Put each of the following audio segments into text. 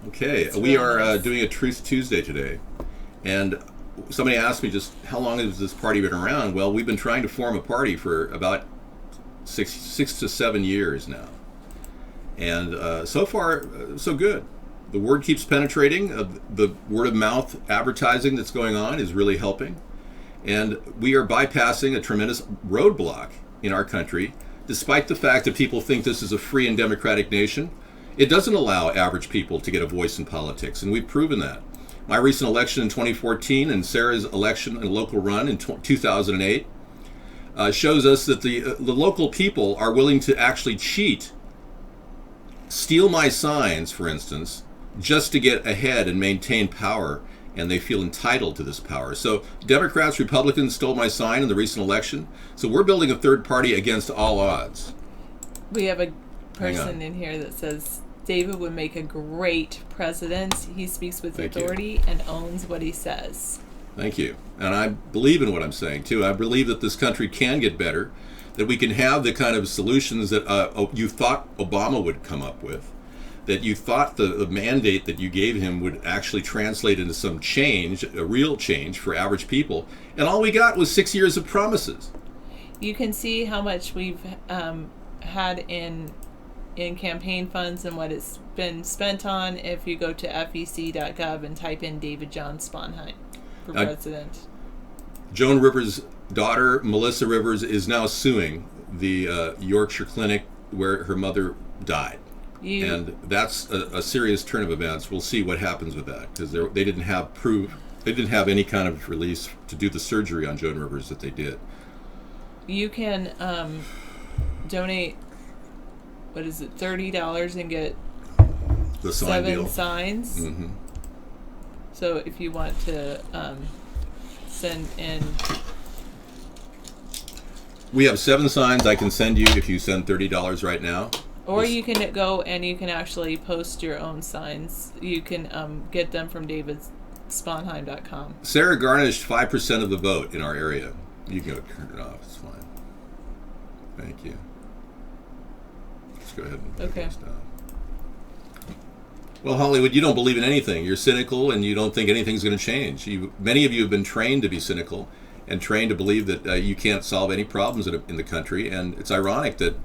Okay, It's we really are nice. doing a Truth Tuesday today, and somebody asked me just how long has this party been around? Well, we've been trying to form a party for about six to 7 years now, and so far so good. The word keeps penetrating. The word of mouth advertising that's going on is really helping, and we are bypassing a tremendous roadblock in our country, despite the fact that people think this is a free and democratic nation. It doesn't allow average people to get a voice in politics, and we've proven that. My recent election in 2014 and Sarah's election and local run in 2008 shows us that the local people are willing to actually cheat, steal my signs, for instance, just to get ahead and maintain power, and they feel entitled to this power. So Democrats, Republicans stole my sign in the recent election. So we're building a third party against all odds. We have a person in here that says David would make a great president. He speaks with Thank you. authority and owns what he says. Thank you. And I believe in what I'm saying, too. I believe that this country can get better, that we can have the kind of solutions that you thought Obama would come up with, that you thought the mandate that you gave him would actually translate into some change, a real change for average people. And all we got was 6 years of promises. You can see how much we've had in campaign funds and what it's been spent on if you go to fec.gov and type in David John Sponheim for president. Joan Rivers' daughter, Melissa Rivers, is now suing the Yorkshire clinic where her mother died. And that's a serious turn of events. We'll see what happens with that, because they didn't have proof. They didn't have any kind of release to do the surgery on Joan Rivers that they did. You can donate, what is it, $30 and get The sign 7 deal. signs. Mm-hmm. So if you want to send in, We have 7 signs I can send you if you send $30 right now. or you can go and you can actually post your own signs. You can get them from davidsponheim.com. Sarah garnished 5% of the vote in our area. You can go turn it off. It's fine. Thank you. Let's go ahead and take Okay. this down. Well, Hollywood, you don't believe in anything. You're cynical, and you don't think anything's going to change. Many of you have been trained to be cynical and trained to believe that you can't solve any problems in the country. And it's ironic that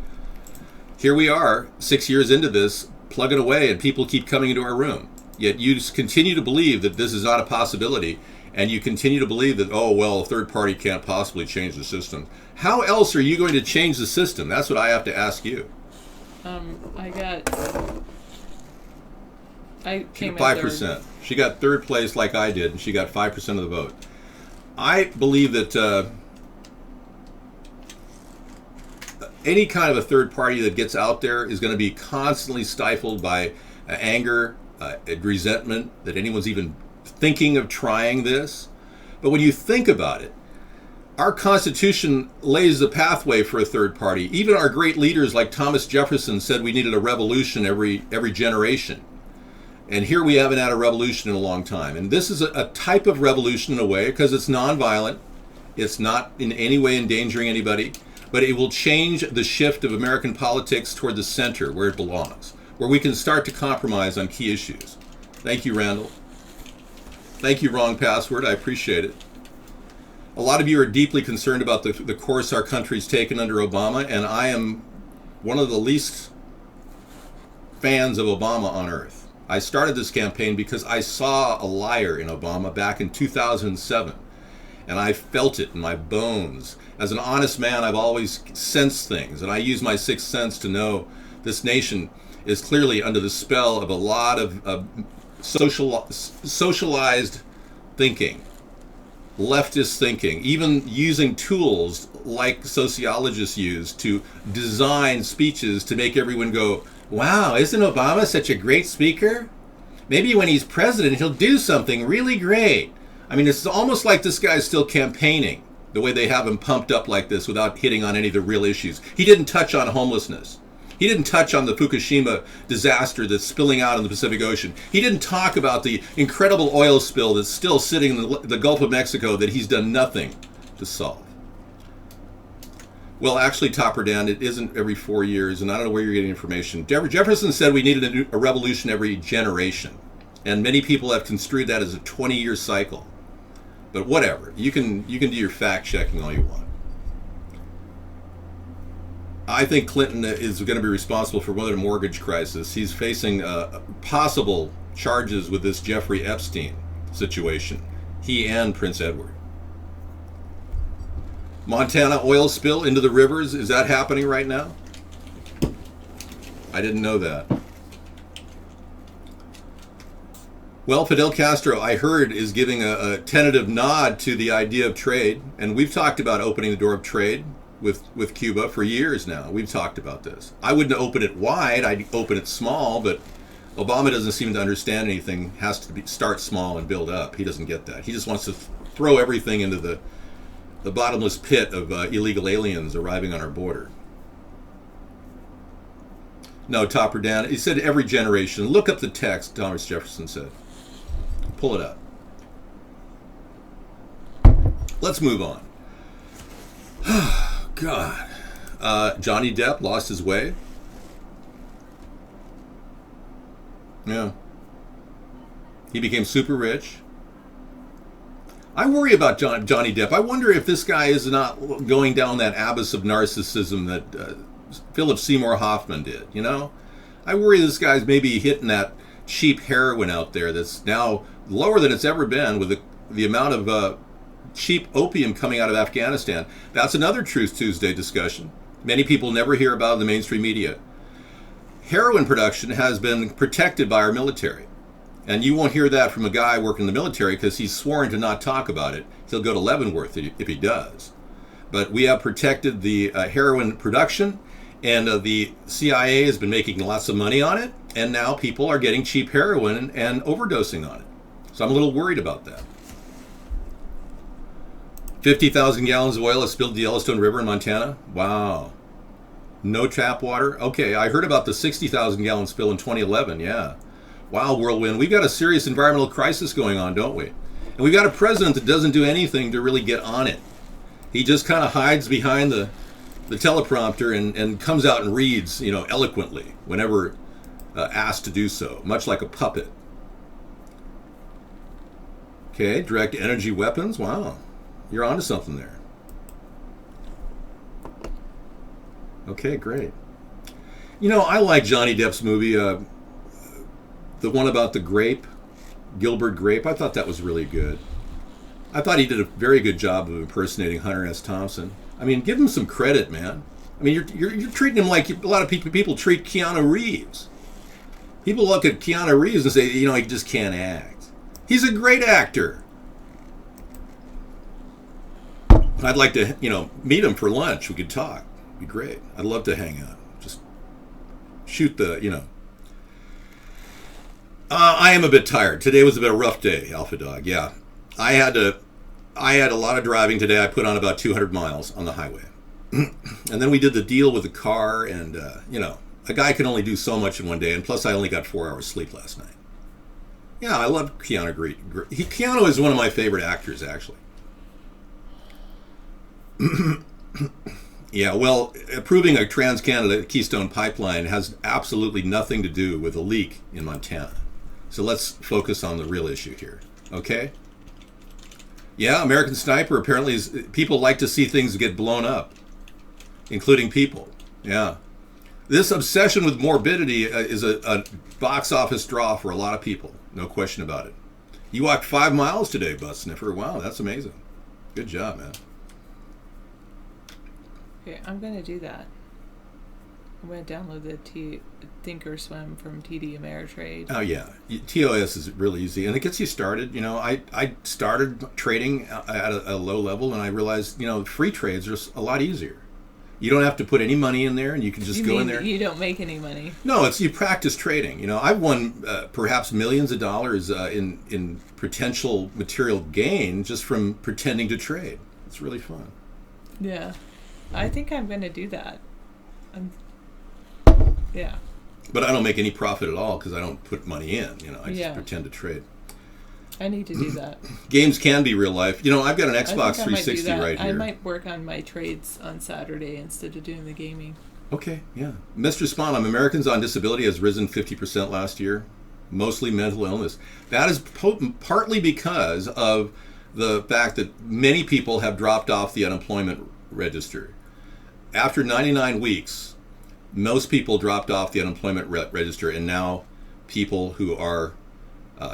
here we are, 6 years into this, plugging away, and people keep coming into our room. Yet you just continue to believe that this is not a possibility, and you continue to believe that, oh, well, a third party can't possibly change the system. How else are you going to change the system? That's what I have to ask you. I She came got in 5%. third. She got third place like I did, and she got 5% of the vote. I believe that any kind of a third party that gets out there is going to be constantly stifled by anger, resentment, that anyone's even thinking of trying this. But when you think about it, our Constitution lays the pathway for a third party. Even our great leaders like Thomas Jefferson said we needed a revolution every generation. And here we haven't had a revolution in a long time. And this is a type of revolution in a way, because it's nonviolent. It's not in any way endangering anybody. But it will change the shift of American politics toward the center, where it belongs, where we can start to compromise on key issues. Thank you, Randall. Thank you, Wrong Password. I appreciate it. A lot of you are deeply concerned about the course our country's taken under Obama, and I am one of the least fans of Obama on earth. I started this campaign because I saw a liar in Obama back in 2007, and I felt it in my bones. As an honest man, I've always sensed things, and I use my sixth sense to know this nation is clearly under the spell of a lot of socialized thinking, leftist thinking, even using tools like sociologists use to design speeches to make everyone go, wow, isn't Obama such a great speaker? Maybe when he's president, he'll do something really great. I mean, it's almost like this guy's still campaigning, the way they have him pumped up like this without hitting on any of the real issues. He didn't touch on homelessness. He didn't touch on the Fukushima disaster that's spilling out in the Pacific Ocean. He didn't talk about the incredible oil spill that's still sitting in the Gulf of Mexico that he's done nothing to solve. Well, actually, Topper Dan, it isn't every 4 years, and I don't know where you're getting information. Jefferson said we needed a revolution every generation. And many people have construed that as a 20-year cycle. But whatever. You can do your fact checking all you want. I think Clinton is going to be responsible for another mortgage crisis. He's facing possible charges with this Jeffrey Epstein situation. He and Prince Edward. Montana oil spill into the rivers. Is that happening right now? I didn't know that. Well, Fidel Castro, I heard, is giving a tentative nod to the idea of trade. And we've talked about opening the door of trade with Cuba for years now. We've talked about this. I wouldn't open it wide. I'd open it small, but Obama doesn't seem to understand anything. Has to start small and build up. He doesn't get that. He just wants to throw everything into the bottomless pit of illegal aliens arriving on our border. No, Topper Dan. He said every generation. Look up the text, Thomas Jefferson said. Pull it up. Let's move on. God. Johnny Depp lost his way. Yeah. He became super rich. I worry about Johnny Depp. I wonder if this guy is not going down that abyss of narcissism that Philip Seymour Hoffman did, you know? I worry this guy's maybe hitting that cheap heroin out there that's now lower than it's ever been with the amount of cheap opium coming out of Afghanistan. That's another Truth Tuesday discussion. Many people never hear about in the mainstream media. Heroin production has been protected by our military. And you won't hear that from a guy working in the military because he's sworn to not talk about it. He'll go to Leavenworth if he does. But we have protected the heroin production, and the CIA has been making lots of money on it, and now people are getting cheap heroin and overdosing on it. So I'm a little worried about that. 50,000 gallons of oil has spilled the Yellowstone River in Montana. Wow. No tap water? Okay, I heard about the 60,000 gallon spill in 2011, yeah. Wow, whirlwind. We've got a serious environmental crisis going on, don't we? And we've got a president that doesn't do anything to really get on it. He just kind of hides behind the teleprompter and comes out and reads, eloquently whenever asked to do so, much like a puppet. Okay, direct energy weapons. Wow, you're onto something there. Okay, great. I like Johnny Depp's movie, the one about the grape, Gilbert Grape. I thought that was really good. I thought he did a very good job of impersonating Hunter S. Thompson. I mean, give him some credit, man. I mean, you're treating him like a lot of people treat Keanu Reeves. People look at Keanu Reeves and say, he just can't act. He's a great actor. I'd like to, meet him for lunch. We could talk. It'd be great. I'd love to hang out. Just shoot the. I am a bit tired. Today was a bit of a rough day, Alpha Dog. Yeah. I had a lot of driving today. I put on about 200 miles on the highway. And then we did the deal with the car, and, a guy can only do so much in one day, and plus I only got 4 hours sleep last night. Yeah, I love Keanu. Keanu is one of my favorite actors, actually. Yeah, well, approving a Trans-Canada Keystone Pipeline has absolutely nothing to do with a leak in Montana. So let's focus on the real issue here, okay? Yeah, American Sniper apparently people like to see things get blown up, including people. Yeah. This obsession with morbidity is a box office draw for a lot of people. No question about it. You walked 5 miles today, Bus Sniffer. Wow, that's amazing. Good job, man. Okay, I'm going to do that. I'm going to download the Thinkorswim from TD Ameritrade. Oh, yeah. TOS is really easy, and it gets you started. I started trading at a low level, and I realized, free trades are a lot easier. You don't have to put any money in there, and you can just go in there. You don't make any money? No, you practice trading. I've won perhaps millions of dollars in potential material gain just from pretending to trade. It's really fun. Yeah. I think I'm going to do that. Yeah. But I don't make any profit at all because I don't put money in. I just pretend to trade. I need to do that. Games can be real life. I've got an Xbox 360 right here. I might work on my trades on Saturday instead of doing the gaming. Okay, yeah. Mr. Sponheim, Americans on disability has risen 50% last year. mostly mental illness. That is partly because of the fact that many people have dropped off the unemployment register. After 99 weeks, most people dropped off the unemployment register, and now people who are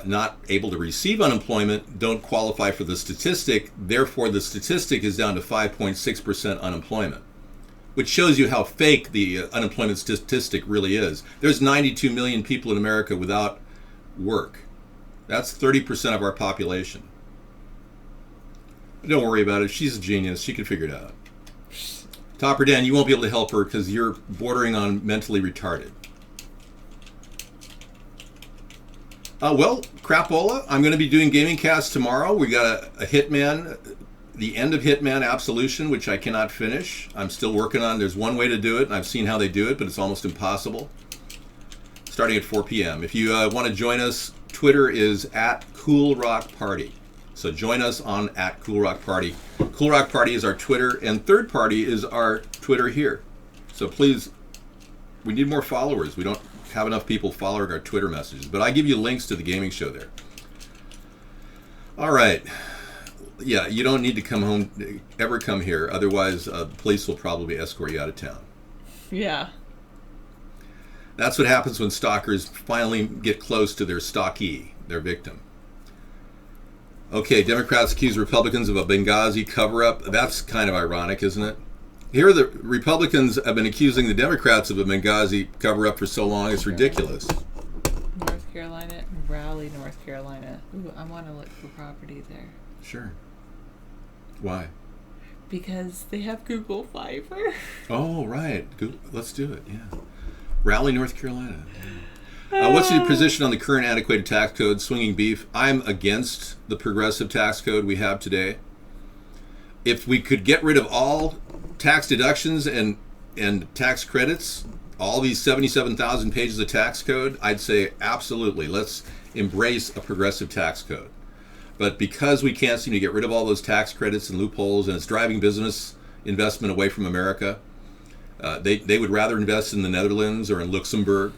not able to receive unemployment don't qualify for the statistic. Therefore, the statistic is down to 5.6% unemployment, which shows you how fake the unemployment statistic really is. There's 92 million people in America without work. That's 30% of our population. Don't worry about it. She's a genius. She can figure it out. Topper Dan, you won't be able to help her because you're bordering on mentally retarded. Well, crapola, I'm going to be doing Gaming Cast tomorrow. We got a Hitman, the end of Hitman Absolution, which I cannot finish. I'm still working on. There's one way to do it, and I've seen how they do it, but it's almost impossible. Starting at 4 p.m. If you want to join us, Twitter is @CoolRockParty. So join us on @CoolRockParty. Cool Rock Party is our Twitter, and Third Party is our Twitter here. So please, we need more followers. We don't have enough people following our Twitter messages, but I give you links to the gaming show there. All right. Yeah, you don't need to come home, ever come here. Otherwise, police will probably escort you out of town. Yeah. That's what happens when stalkers finally get close to their stalkee, their victim. Okay, Democrats accuse Republicans of a Benghazi cover-up. That's kind of ironic, isn't it? Here the Republicans have been accusing the Democrats of a Benghazi cover-up for so long, it's ridiculous. North Carolina, Raleigh, North Carolina. Ooh, I want to look for property there. Sure. Why? Because they have Google Fiber. Oh, right. Let's do it, yeah. Raleigh, North Carolina. What's your position on the current antiquated tax code, swinging beef? I'm against the progressive tax code we have today. If we could get rid of all tax deductions and tax credits, all these 77,000 pages of tax code, I'd say absolutely, let's embrace a progressive tax code. But because we can't seem to get rid of all those tax credits and loopholes, and it's driving business investment away from America, they would rather invest in the Netherlands or in Luxembourg.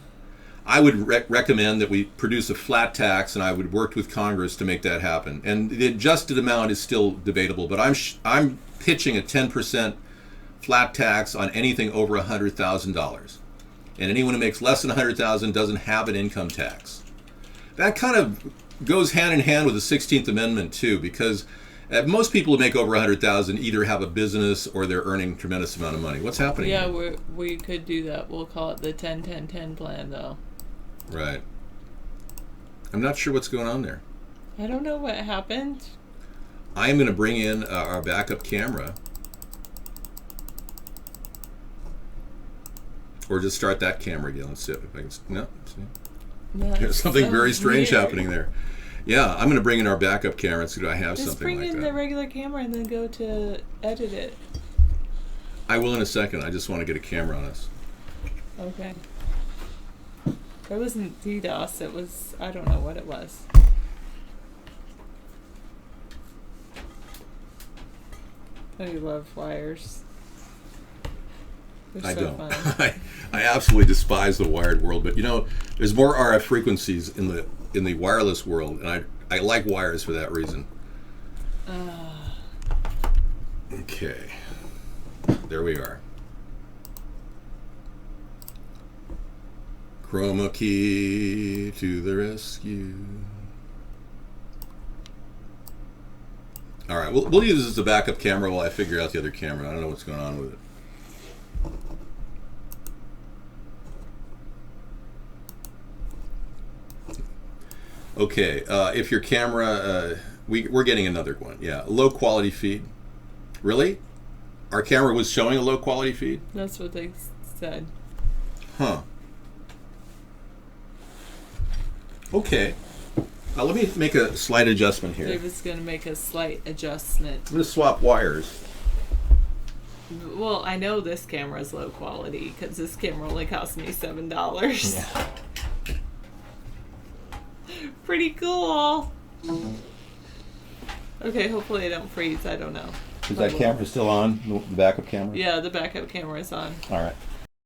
I would recommend that we produce a flat tax, and I would work with Congress to make that happen. And the adjusted amount is still debatable, but I'm pitching a 10% flat tax on anything over $100,000. And anyone who makes less than $100,000 doesn't have an income tax. That kind of goes hand in hand with the 16th Amendment too, because most people who make over $100,000 either have a business or they're earning a tremendous amount of money. What's happening? Yeah, here? we could do that. We'll call it the 10-10-10 plan, though. Right. I'm not sure what's going on there. I don't know what happened. I'm going to bring in our backup camera. Or just start that camera again. Let's see if I can... No. See? There's something very strange happening there. Yeah, I'm going to bring in our backup camera and see if I have Just something like that. Just bring in the regular camera and then go to edit it. I will in a second. I just want to get a camera on us. Okay. It wasn't DDoS. It was, I don't know what it was. I love wires. They're I so don't. fun. I absolutely despise the wired world, but you know, there's more RF frequencies in the wireless world, and I like wires for that reason. Okay. There we are. Chroma key to the rescue. All right, we'll use this as a backup camera while I figure out the other camera. I don't know what's going on with it. Okay, if your camera, we're getting another one. Yeah, low quality feed. Really? Our camera was showing a low quality feed? That's what they said. Huh. Okay. Let me make a slight adjustment here. David's going to make a slight adjustment. I'm going to swap wires. Well, I know this camera is low quality because this camera only cost me $7. Yeah. Pretty cool. Okay, hopefully I don't freeze. I don't know. Is that camera still on? The backup camera? Yeah, the backup camera is on. All right.